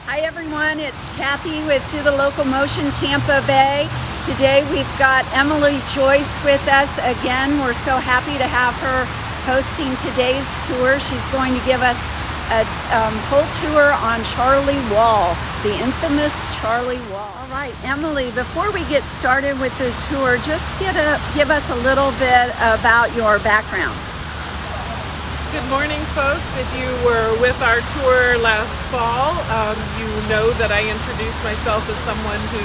Hi everyone, it's Kathy with Do the Local Motion Tampa Bay. Today we've got Emily Joyce with us again. We're so happy to have her hosting today's tour. She's going to give us a whole tour on Charlie Wall, the infamous Charlie Wall. All right, Emily, before we get started with the tour, just give us a little bit about your background. Good morning, folks. If you were with our tour last fall, you know that I introduced myself as someone who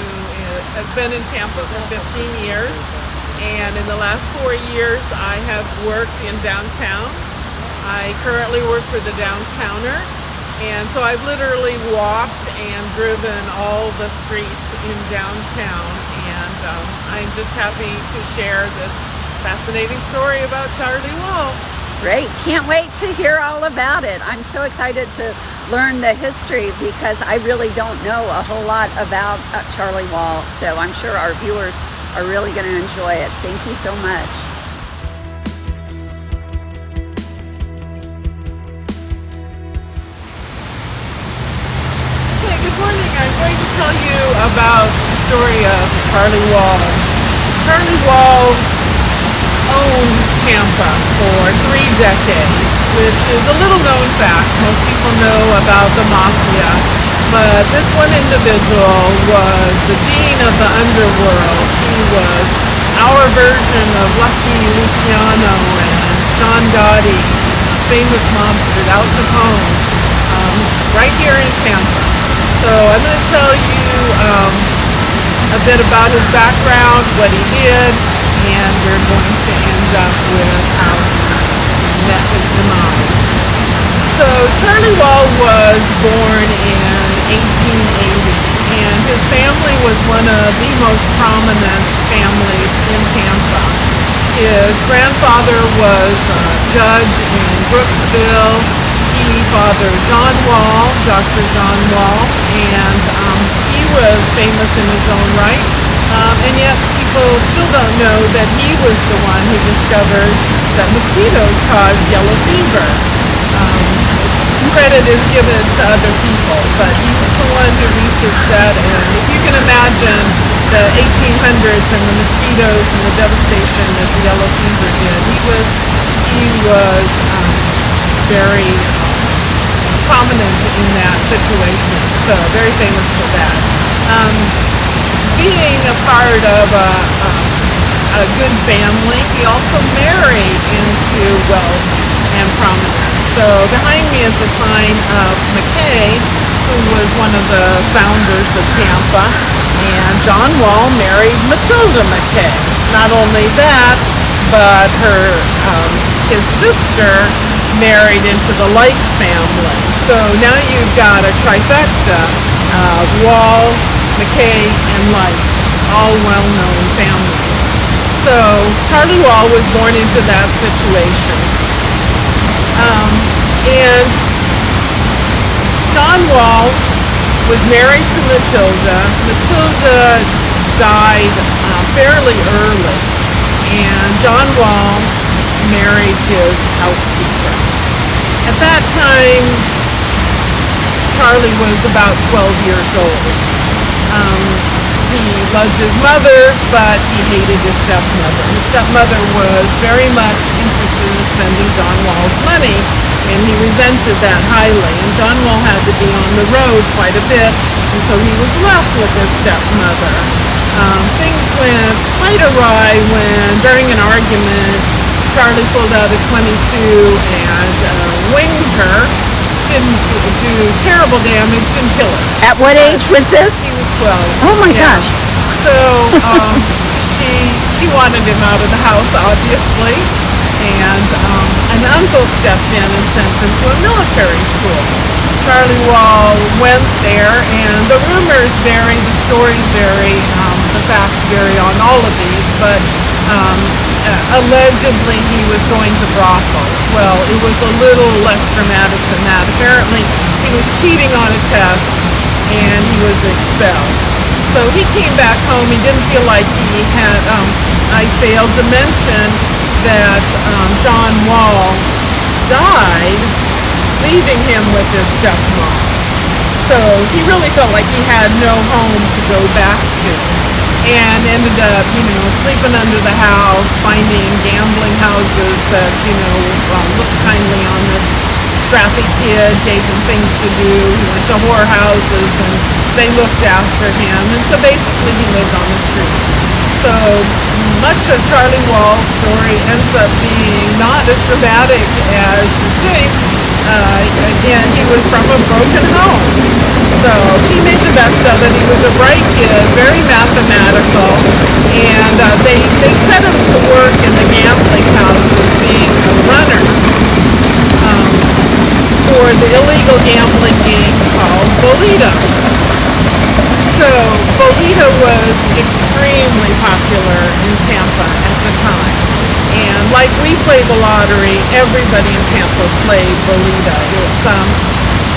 has been in Tampa for 15 years. And in the last 4 years, I have worked in downtown. I currently work for the Downtowner. And so I've literally walked and driven all the streets in downtown. And I'm just happy to share this fascinating story about Charlie Wall. Great. Can't wait to hear all about it. I'm so excited to learn the history because I really don't know a whole lot about Charlie Wall. So I'm sure our viewers are really going to enjoy it. Thank you so much. Okay, good morning. I'm going to tell you about the story of Charlie Wall. Charlie Wall owned Tampa for 3 decades, which is a little known fact. Most people know about the mafia, but this one individual was the dean of the underworld. He was our version of Lucky Luciano and John Gotti, famous mobster, Al Capone, right here in Tampa. So I'm going to tell you a bit about his background, what he did, and we're going to end up with how he met his demise. So Charlie Wall was born in 1880, and his family was one of the most prominent families in Tampa. His grandfather was a judge in Brooksville. He fathered John Wall, Dr. John Wall, and he was famous in his own right. And yet people still don't know that he was the one who discovered that mosquitoes cause yellow fever. Credit is given to other people, but he was the one who researched that. And if you can imagine the 1800s and the mosquitoes and the devastation that the yellow fever did, he was very prominent in that situation. So very famous for that. Being a part of a good family, he also married into wealth and prominence. So behind me is a sign of McKay, who was one of the founders of Tampa, and John Wall married Matilda McKay. Not only that, but his sister married into the Likes family. So now you've got a trifecta of Wall, McKay, and Likes, all well-known families. So Charlie Wall was born into that situation. And John Wall was married to Matilda. Matilda died fairly early, and John Wall married his housekeeper. At that time, Charlie was about 12 years old. He loved his mother, but he hated his stepmother. His stepmother was very much interested in spending John Wall's money, and he resented that highly. And John Wall had to be on the road quite a bit, and so he was left with his stepmother. Things went quite awry when, during an argument, Charlie pulled out a .22 and winged her. Didn't do terrible damage, didn't kill her. At what age was this? He was 12. Oh my gosh. So she wanted him out of the house, obviously, and an uncle stepped in and sent him to a military school. Charlie Wall went there, and the rumors vary, the stories vary, the facts vary on all of these, but allegedly he was going to brothels. Well, it was a little less dramatic than that. Apparently he was cheating on a test and he was expelled. So he came back home. He didn't feel like he had, I failed to mention that John Wall died leaving him with his stepmom. So he really felt like he had no home to go back to, and ended up, sleeping under the house, finding gambling houses that, looked kindly on this scrappy kid, gave him things to do. He went to whorehouses, and they looked after him, and so basically he lived on the streets. So much of Charlie Wall's story ends up being not as dramatic as you think. Again, he was from a broken home. So he made the best of it. He was a bright kid, very mathematical, and they set him to work in the gambling houses being a runner for the illegal gambling game called Bolita. So Bolita was extremely popular in Tampa at the time. And like we play the lottery, everybody in Tampa played Bolita.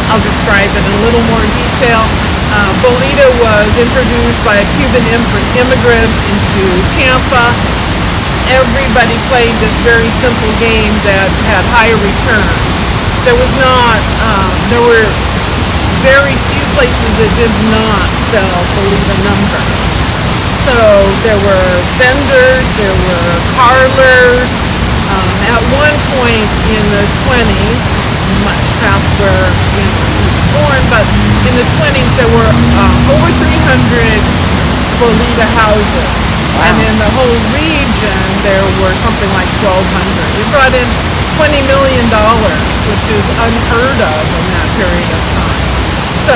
I'll describe it in a little more detail. Bolita was introduced by a Cuban immigrant into Tampa. Everybody played this very simple game that had high returns. There were very few places that did not sell Bolita numbers. So there were vendors, there were parlors. At one point in the 20s, much past where he was born, but in the 20s there were over 300 Bolita houses. Wow. And in the whole region there were something like 1,200. It brought in $20 million, which is unheard of in that period of time. So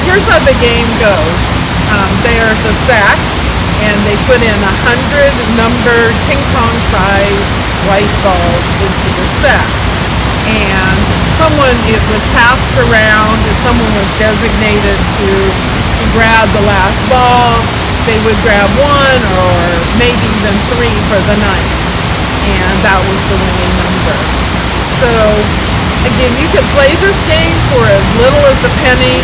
here's how the game goes. There's a sack, and they put in 100 numbered ping-pong size white balls into the sack. And it was passed around, and someone was designated to grab the last ball. They would grab one or maybe even three for the night, and that was the winning number. So again, you could play this game for as little as a penny.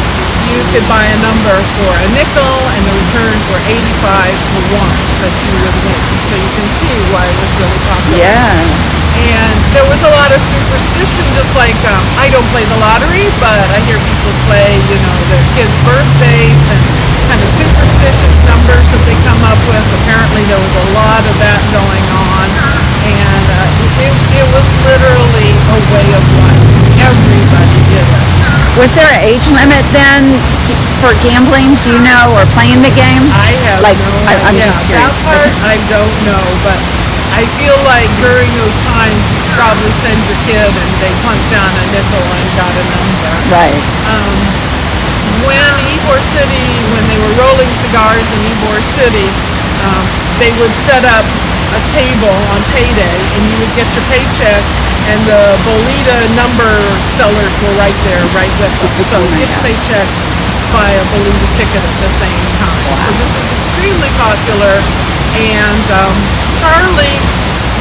You could buy a number for a nickel, and the returns were 85 to 1 that you would win. So you can see why it was really popular. Yeah. And there was a lot of superstition, just like I don't play the lottery, but I hear people play, their kids' birthdays and kind of superstitious numbers that they come up with. Apparently there was a lot of that going on, and it was literally a way of life. Everybody did it. Was there an age limit then for gambling? Do you know, or playing the game? I have I'm idea. just curious. That part I don't know, but I feel like during those times you probably send your kid and they punched down a nickel and got a number. Right. When they were rolling cigars in Ybor City, they would set up a table on payday, and you would get your paycheck, and the Bolita number sellers were right there, right with them. So get your paycheck, buy a Bolita ticket at the same time. Wow. So this was extremely popular, and Charlie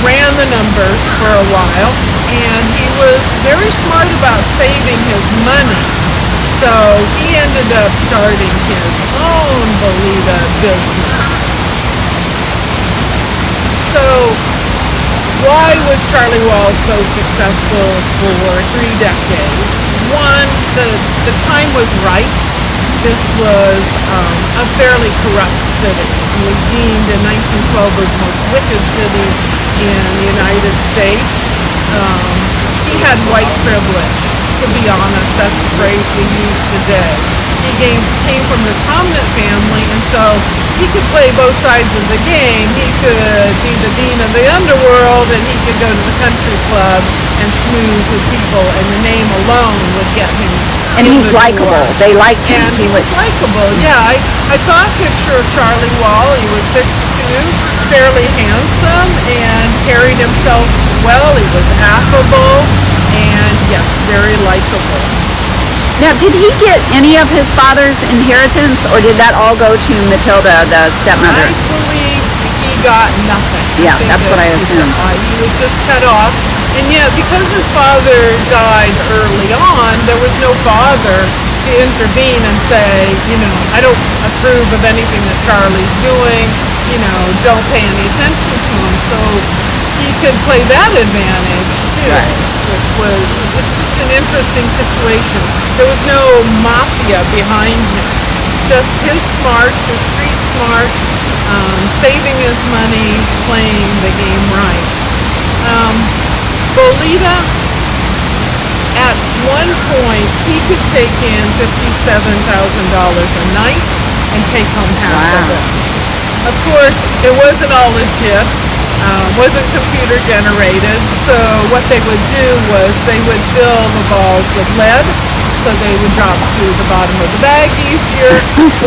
ran the numbers for a while, and he was very smart about saving his money. So he ended up starting his own Bolita business. So why was Charlie Wall so successful for 3 decades? One, the time was right. This was a fairly corrupt city. It was deemed in 1912 the most wicked city in the United States. He had white privilege. To be honest, that's the phrase we use today. He came from this prominent family, and so he could play both sides of the game. He could be the dean of the underworld, and he could go to the country club and schmooze with people, and the name alone would get him. And he's likable. They liked him. And he was likable, yeah. I saw a picture of Charlie Wall. He was 6'2", fairly handsome, and carried himself well. He was affable, and yes, very likable. Now, did he get any of his father's inheritance, or did that all go to Matilda, the stepmother? I believe he got nothing. Yeah, that's what I assumed. He was just cut off. And yet, because his father died early on, there was no father to intervene and say, I don't approve of anything that Charlie's doing, don't pay any attention to him. So he could play that advantage too, right. It's just an interesting situation. There was no mafia behind him. Just his smarts, his street smarts, saving his money, playing the game right. Bolita, at one point, he could take in $57,000 a night and take home half of it. Of course, it wasn't all legit, wasn't computer generated, so what they would do was they would fill the balls with lead, so they would drop to the bottom of the bag easier,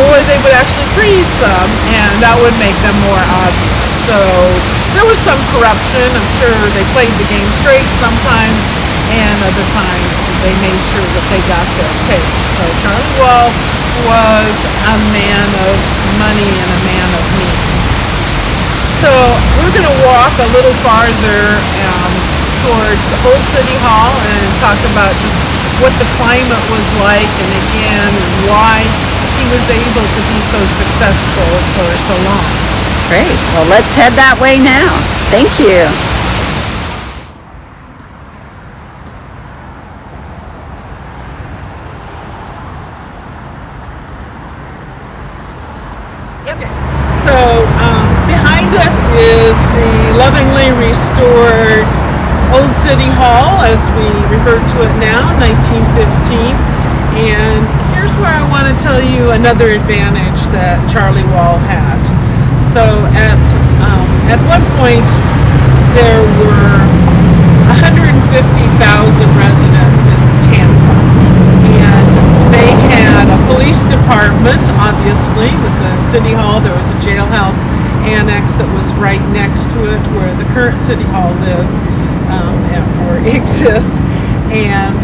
or they would actually freeze some, and that would make them more obvious. So there was some corruption. I'm sure they played the game straight sometimes, and other times they made sure that they got their take. So Charlie Wall was a man of money and a man of means. So we're going to walk a little farther towards Old City Hall and talk about just what the climate was like, and again, why he was able to be so successful for so long. Great. Well, let's head that way now. Thank you. So behind us is the lovingly restored Old City Hall, as we refer to it now, 1915. And here's where I want to tell you another advantage that Charlie Wall had. So at one point there were 150,000 residents in Tampa, and they had a police department, obviously, with the city hall. There was a jailhouse annex that was right next to it where the current city hall lives, or exists. And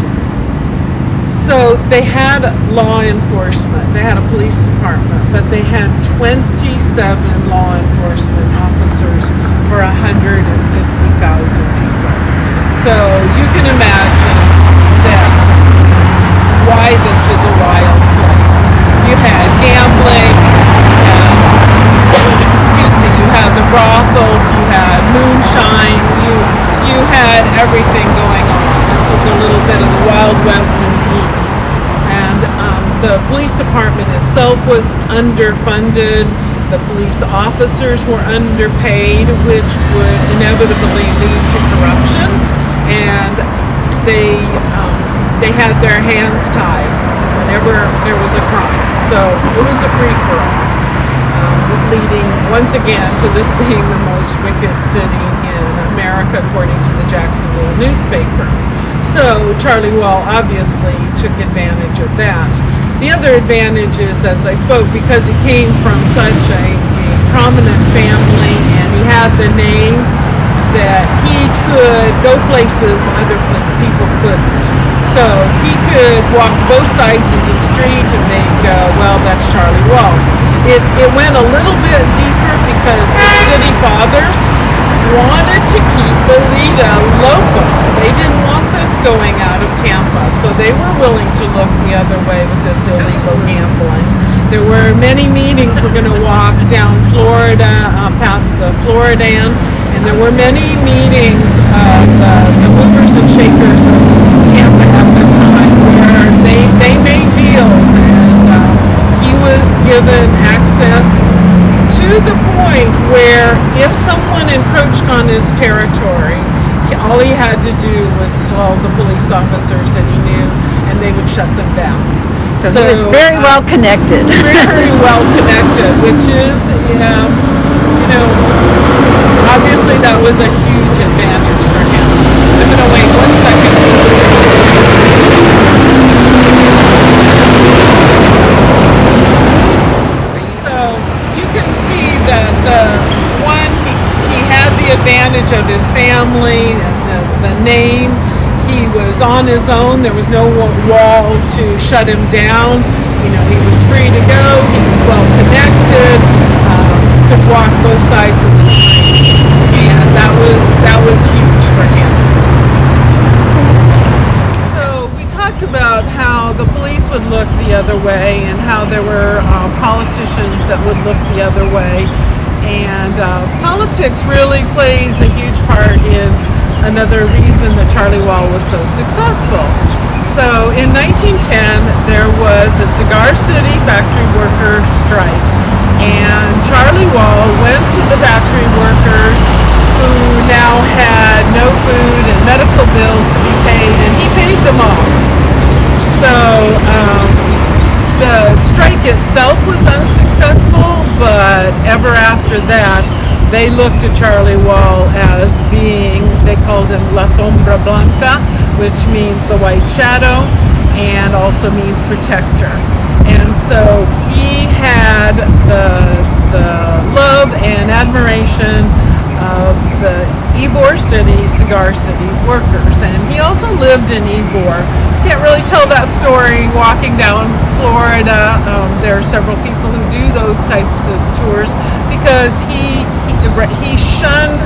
so they had law enforcement, they had a police department, but they had 27 law enforcement officers for 150,000 people. So you can imagine that why this was a wild place. You had gambling, you had the brothels, you had moonshine, you had everything going on. This was a little bit of the Wild West in the East. And the police department itself was underfunded. The police officers were underpaid, which would inevitably lead to corruption. And they had their hands tied whenever there was a crime. So it was a free-for-all, leading once again to this being the most wicked city in America, according to the Jacksonville newspaper. So Charlie Wall obviously took advantage of that. The other advantage is, as I spoke, because he came from such a prominent family and he had the name, that he could go places other people couldn't. So he could walk both sides of the street and they'd go, well, that's Charlie Wall. It went a little bit deeper because the city fathers wanted to keep Bolita local. They didn't want this going out of Tampa, so they were willing to look the other way with this illegal gambling. There were many meetings. We're going to walk down Florida, past the Floridan, and there were many meetings of the movers and shakers of Tampa at the time where they made deals, and he was given access to the point where if someone encroached on his territory, all he had to do was call the police officers that he knew, and they would shut them down. So he was very well connected. Very well connected, which is, obviously that was a huge advantage for him. I'm going to wait 1 second. So you can see that he had the advantage of his family and the name. He was on his own. There was no wall to shut him down. He was free to go. He was well connected. Could walk both sides of the street, and that was huge for him. So we talked about how the police would look the other way, and how there were politicians that would look the other way, and politics really plays a huge part in another reason that Charlie Wall was so successful. So in 1910, there was a Cigar City factory worker strike, and Charlie Wall went to the factory workers who now had no food and medical bills to be paid, and he paid them all. So the strike itself was unsuccessful, but ever after that, they looked at Charlie Wall as being, they called him La Sombra Blanca, which means the white shadow and also means protector. And so he had the love and admiration of the Ybor City, Cigar City workers. And he also lived in Ybor. Can't really tell that story walking down Florida. There are several people who do those types of tours because he shunned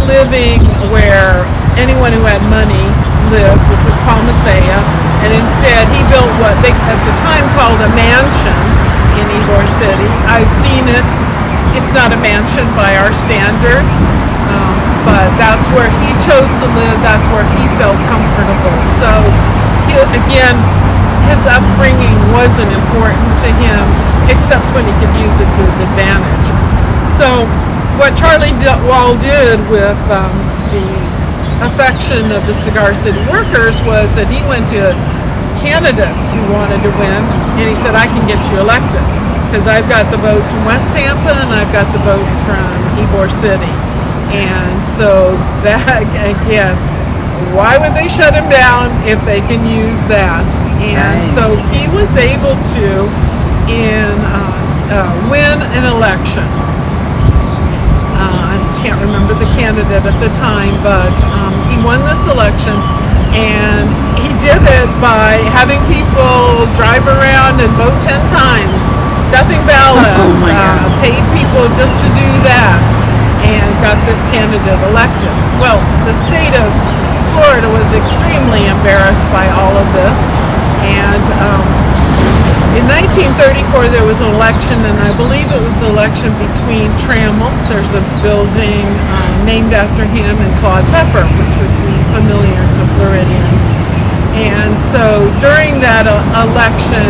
living where anyone who had money lived, which was Palmasea, and instead he built what they at the time called a mansion in Ybor City. I've seen it. It's not a mansion by our standards, but that's where he chose to live. That's where he felt comfortable. So again, his upbringing wasn't important to him, except when he could use it to his advantage. So what Charlie Wall did with the affection of the Cigar City workers was that he went to candidates who wanted to win, and he said, I can get you elected because I've got the votes from West Tampa and I've got the votes from Ybor City. And so that, again, why would they shut him down if they can use that? And so he was able to win an election. I can't remember the candidate at the time, but he won this election, and he did it by having people drive around and vote 10 times, stuffing ballots, paid people just to do that, and got this candidate elected. Well, the state of Florida was extremely embarrassed by all of this, and in 1934 there was an election, and I believe it was the election between Trammell. There's a building named after him, and Claude Pepper, which would be familiar to Floridians. And so during that election,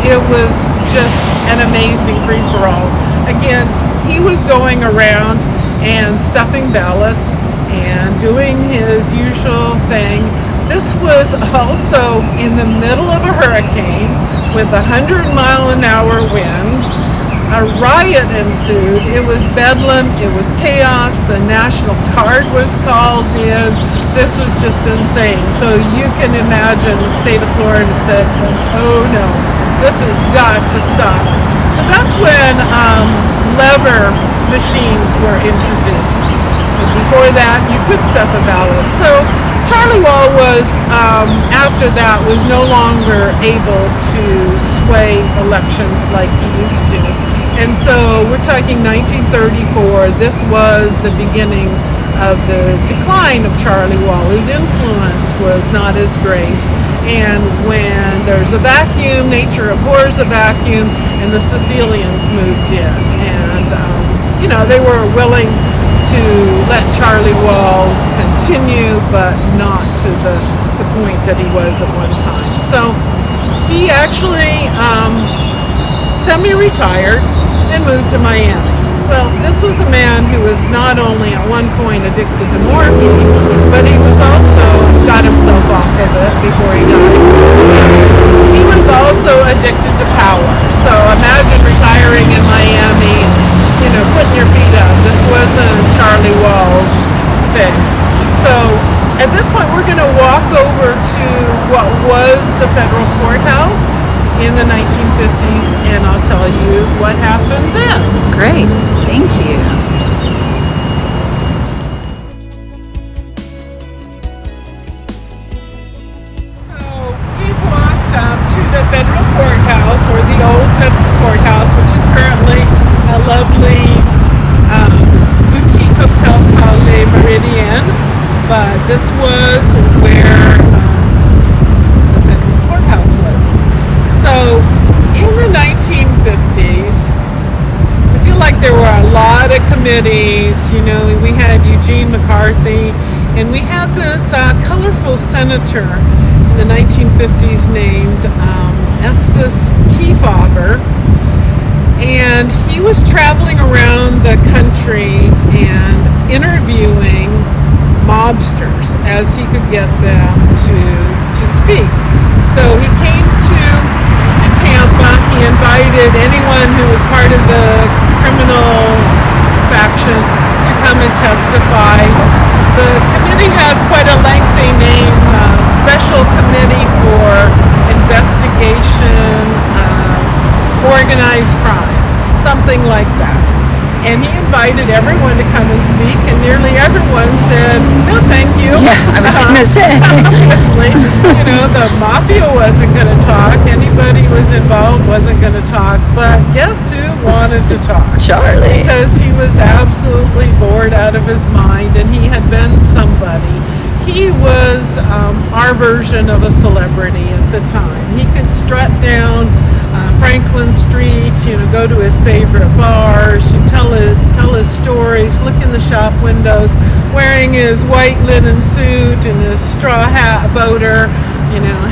it was just an amazing free-for-all. Again, he was going around and stuffing ballots and doing his usual thing. This was also in the middle of a hurricane with 100-mile-an-hour winds. A riot ensued. It was bedlam. It was chaos. The National Guard was called in. This was just insane. So you can imagine the state of Florida said, oh no, this has got to stop. So that's when lever machines were introduced. And before that, you could stuff a ballot. So Charlie Wall was, after that, was no longer able to sway elections like he used to. And so we're talking 1934. This was the beginning of the decline of Charlie Wall. His influence was not as great. And when there's a vacuum, nature abhors a vacuum, and the Sicilians moved in. And, they were willing to let Charlie Wall continue, but not to the point that he was at one time. So he actually semi-retired and moved to Miami. Well, this was a man who was not only at one point addicted to morphine, but he was also got himself off of it before he died. He was also addicted to power. So imagine retiring in Miami, putting your feet up. This wasn't Charlie Wall's thing. So at this point, we're going to walk over to what was the federal courthouse in the 1950s, and I'll tell you what happened then. Great, thank you. So we've walked to the federal courthouse, or the old federal courthouse, which is currently a lovely boutique hotel called Le Méridien, but this was where the federal courthouse was. So in the 1950s, I feel like there were a lot of committees. We had Eugene McCarthy And we had this colorful senator in the 1950s named Estes Kefauver, and he was traveling around the country and interviewing mobsters as he could get them to speak. So he came to Tampa. He invited anyone who was part of the criminal faction to come and testify. The committee has quite a lengthy name, Special Committee for Investigation of Organized Crime, something like that. And he invited everyone to come and speak, and nearly everyone said, no, thank you. Yeah, I was going to say. Obviously, the mafia wasn't going to talk. Anybody who was involved wasn't going to talk. But guess who wanted to talk? Charlie. Because he was absolutely bored out of his mind, and he had been somebody. He was our version of a celebrity at the time. He could strut down Franklin Street, go to his favorite bars, tell his stories, look in the shop windows, wearing his white linen suit and his straw hat boater,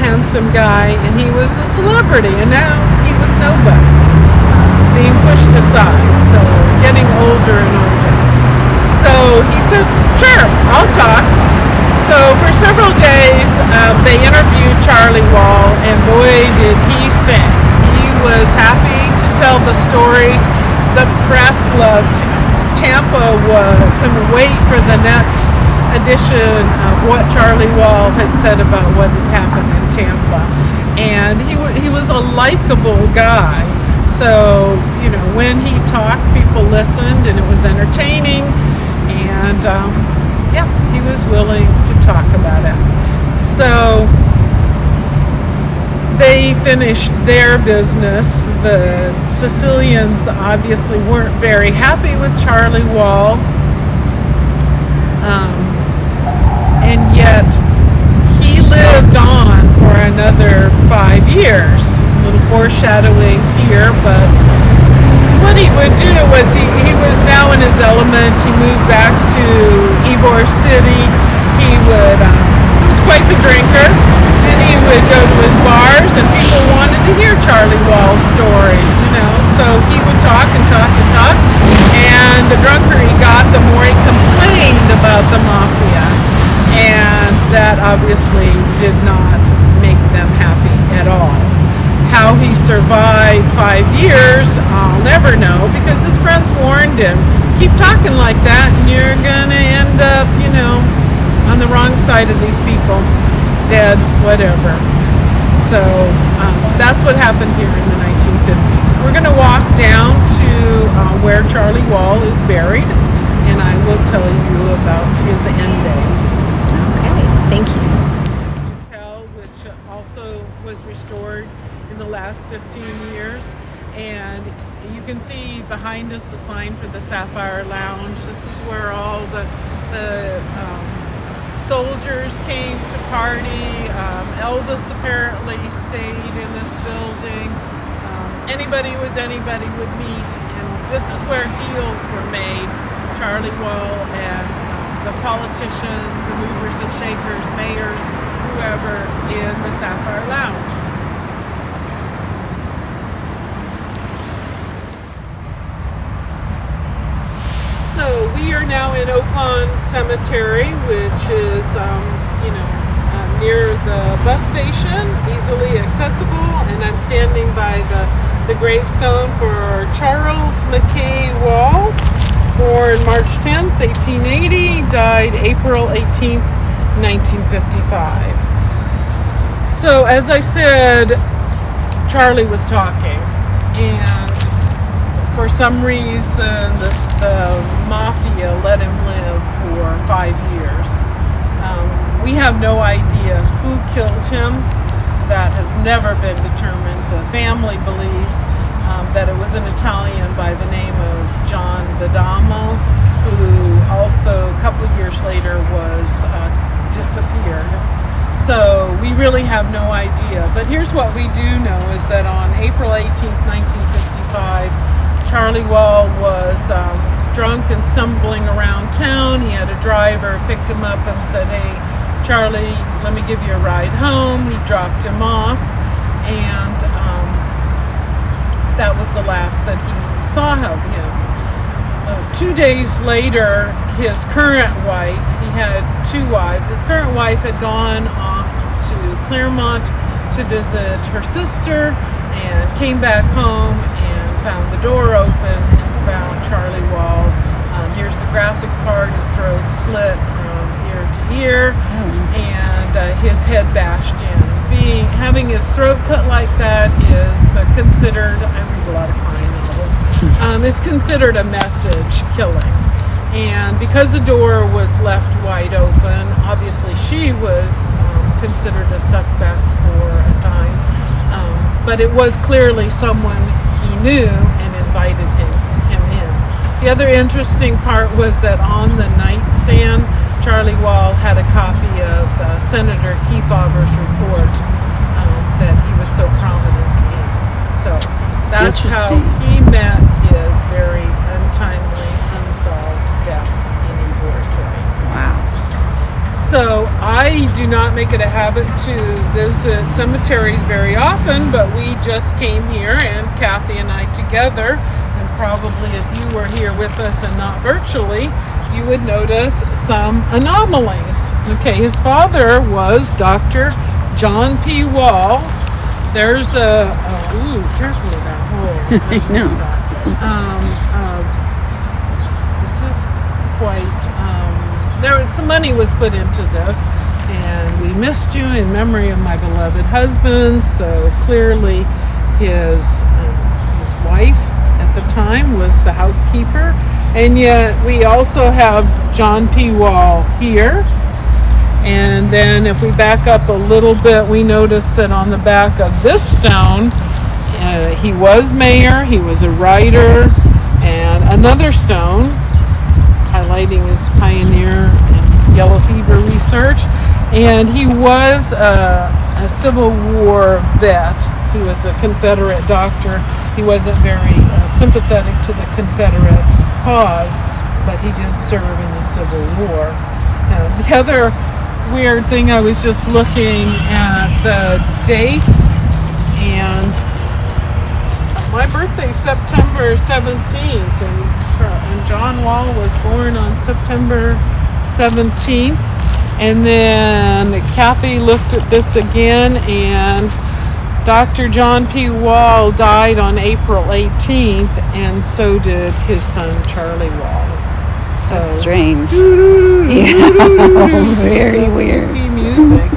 handsome guy, and he was a celebrity, and now he was nobody, being pushed aside, so getting older and older. So he said, sure, I'll talk. So for several days, they interviewed Charlie Wall, and boy, did he sing. He was happy to tell the stories. The press loved Tampa. Couldn't wait for the next edition of what Charlie Wall had said about what had happened in Tampa. And he was a likable guy. So, when he talked, people listened, and it was entertaining. And, he was willing to talk about it. So they finished their business. The Sicilians obviously weren't very happy with Charlie Wall. And yet he lived on for another 5 years. A little foreshadowing here, but what he would do was he was now in his element. He moved back to Ybor City. He was quite the drinker, and he would go to his bars, and people wanted to hear Charlie Wall's stories, So he would talk and talk and talk, and the drunker he got, the more he complained about the mafia, and that obviously did not make them happy at all. How he survived 5 years, I'll never know, because his friends warned him, keep talking like that and you're gonna end up, on the wrong side of these people, dead, whatever. So that's what happened here in the 1950s. We're gonna walk down to where Charlie Wall is buried, and I will tell you about his end days. Okay, thank you. Hotel, which also was restored in the last 15 years, and you can see behind us the sign for the Sapphire Lounge. This is where all the soldiers came to party. Elvis apparently stayed in this building. Anybody would meet, and this is where deals were made. Charlie Wall and the politicians, the movers and shakers, mayors, whoever, in the Sapphire Lounge. So we are now in Oaklawn Cemetery, which is, near the bus station, easily accessible, and I'm standing by the gravestone for Charles McKay Wall, born March 10th, 1880, died April 18th, 1955. So as I said, Charlie was talking, and for some reason the mafia let him live for 5 years. We have no idea who killed him. That has never been determined. The family believes that it was an Italian by the name of John Badamo, who also a couple of years later was disappeared. So we really have no idea. But here's what we do know is that on April 18th, 1955, Charlie Wall was drunk and stumbling around town. He had a driver, picked him up and said, "Hey, Charlie, let me give you a ride home." He dropped him off, and that was the last that he saw of him. 2 days later, his current wife, he had 2 wives, his current wife had gone off to Claremont to visit her sister and came back home and found the door open and found Charlie Wall. Here's the graphic part: his throat slit from ear to ear, and his head bashed in. Having his throat cut like that is considered, I read a lot of crime novels, is consideed a message killing. And because the door was left wide open, obviously she was considered a suspect for a time, but it was clearly someone he knew and invited him in. The other interesting part was that on the nightstand, Charlie Wall had a copy of Senator Kefauver's report that he was so prominent in. So that's how he met his very untimely, unsolved death in Ybor City. Wow. So I do not make it a habit to visit cemeteries very often, but we just came here, and Kathy and I together, and probably if you were here with us and not virtually, you would notice some anomalies. Okay, his father was Dr. John P. Wall. There's careful with that hole. I know. This is quite, some money was put into this, and we missed you in memory of my beloved husband. So clearly his wife at the time was the housekeeper, and yet we also have John P. Wall here. And then if we back up a little bit, we notice that on the back of this stone, he was mayor, he was a writer, and another stone highlighting his pioneer in yellow fever research. And he was a Civil War vet. He was a Confederate doctor. He wasn't very sympathetic to the Confederate cause, but he did serve in the Civil War. The other weird thing, I was just looking at the dates, and my birthday's September 17th, and John Wall was born on September 17th. And then Kathy looked at this again, and Dr. John P. Wall died on April 18th, and so did his son Charlie Wall. So That's strange. Yeah. Very weird. Spooky music.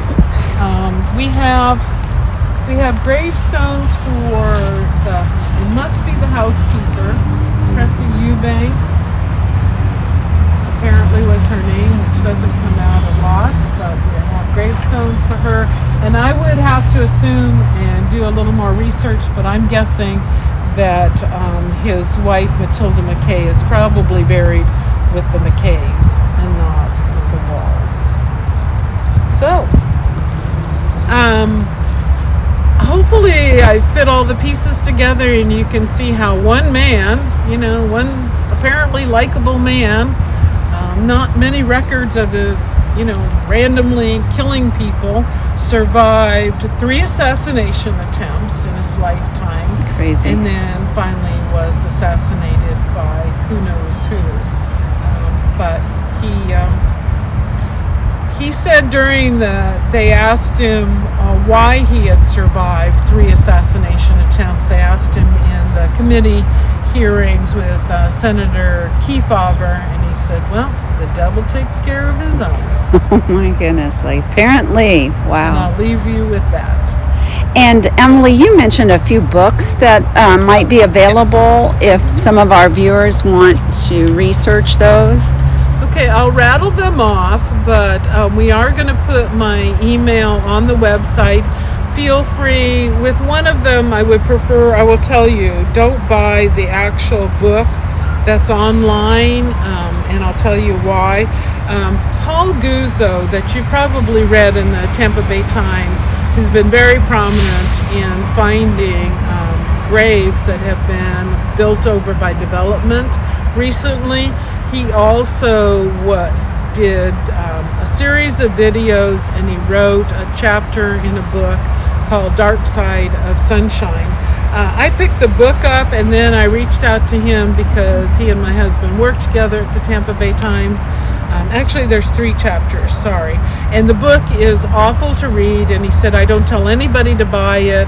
We have gravestones for it must be the housekeeper, Cressy Eubanks. Apparently was her name, which doesn't come out a lot, but we have gravestones for her. And I would have to assume and do a little more research, but I'm guessing that his wife Matilda McKay is probably buried with the McKays and not with the Walls. So, hopefully I fit all the pieces together, and you can see how one man, one apparently likable man, not many records of randomly killing people, survived 3 assassination attempts in his lifetime. Crazy. And then finally was assassinated by who knows who. But he said they asked him why he had survived 3 assassination attempts. They asked him in the committee hearings with Senator Kefauver, and he said, well, the devil takes care of his own. Oh my goodness, apparently, wow. And I'll leave you with that. And Emily, you mentioned a few books that might be available if some of our viewers want to research those. Okay, I'll rattle them off, but we are going to put my email on the website. Feel free. With one of them, I will tell you, don't buy the actual book that's online, and I'll tell you why. Paul Guzzo, that you probably read in the Tampa Bay Times, has been very prominent in finding graves that have been built over by development recently. He also did a series of videos, and he wrote a chapter in a book called Dark Side of Sunshine. I picked the book up, and then I reached out to him because he and my husband work together at the Tampa Bay Times. Actually, there's 3 chapters, sorry. And the book is awful to read, and he said, I don't tell anybody to buy it.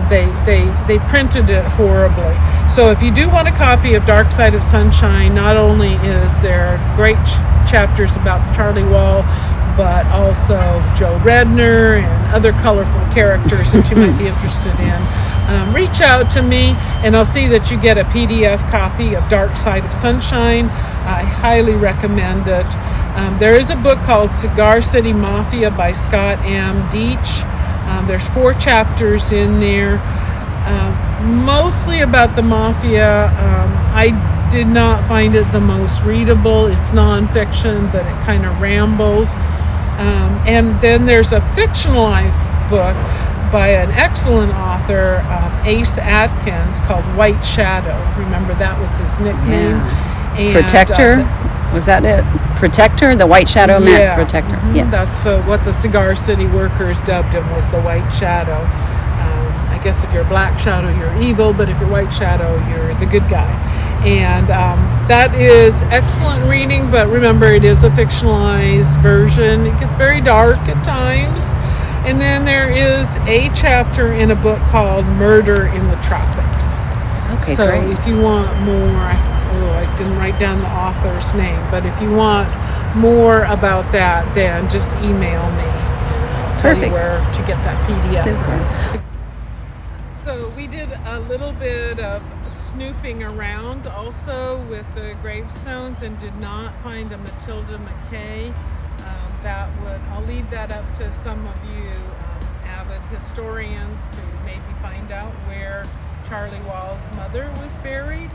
They printed it horribly. So if you do want a copy of Dark Side of Sunshine, not only is there great chapters about Charlie Wall, but also Joe Redner and other colorful characters that you might be interested in. Reach out to me, and I'll see that you get a PDF copy of Dark Side of Sunshine. I highly recommend it. There is a book called Cigar City Mafia by Scott M. Deach. There's 4 chapters in there, mostly about the mafia. I did not find it the most readable. It's nonfiction, but it kind of rambles. And then there's a fictionalized book by an excellent author, Ace Atkins, called White Shadow. Remember, that was his nickname. Yeah. And, Protector? Was that it? Protector? The White Shadow meant Protector. Mhm. Yeah. That's what the Cigar City workers dubbed him, was the White Shadow. I guess if you're a Black Shadow, you're evil, but if you're White Shadow, you're the good guy. And that is excellent reading, but remember, it is a fictionalized version. It gets very dark at times. And then there is a chapter in a book called Murder in the Tropics. Okay, So great. if you want more, I didn't write down the author's name, but if you want more about that, then just email me. I'll tell you Perfect. where to get that PDF. Super. for instance. So we did a little bit of snooping around also with the gravestones and did not find a Matilda McKay. I'll leave that up to some of you avid historians to maybe find out where Charlie Wall's mother was buried.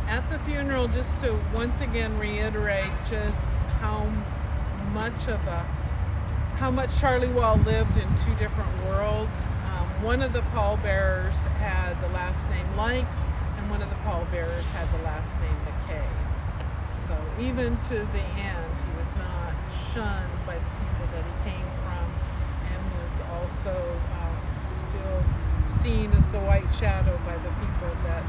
At the funeral, just to once again reiterate just how much Charlie Wall lived in 2 different worlds. One of the pallbearers had the last name Likes, and one of the pallbearers had the last name McKay. So even to the end, he was not shunned by the people that he came from, and was also still seen as the White Shadow by the people that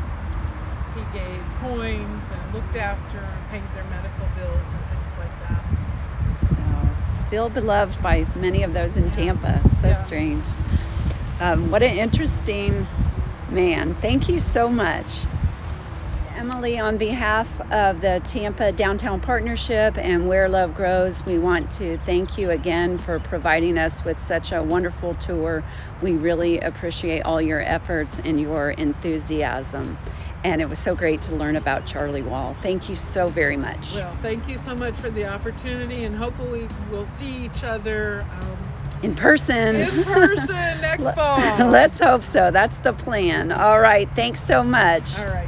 he gave coins and looked after and paid their medical bills and things like that. So, still beloved by many of those in Tampa. So Yeah. strange. What an interesting man. Thank you so much. Emily, on behalf of the Tampa Downtown Partnership and Where Love Grows, we want to thank you again for providing us with such a wonderful tour. We really appreciate all your efforts and your enthusiasm. And it was so great to learn about Charlie Wall. Thank you so very much. Well, thank you so much for the opportunity, and hopefully we'll see each other In person. in person next fall. Let's hope so. That's the plan. All right. Thanks so much. All right.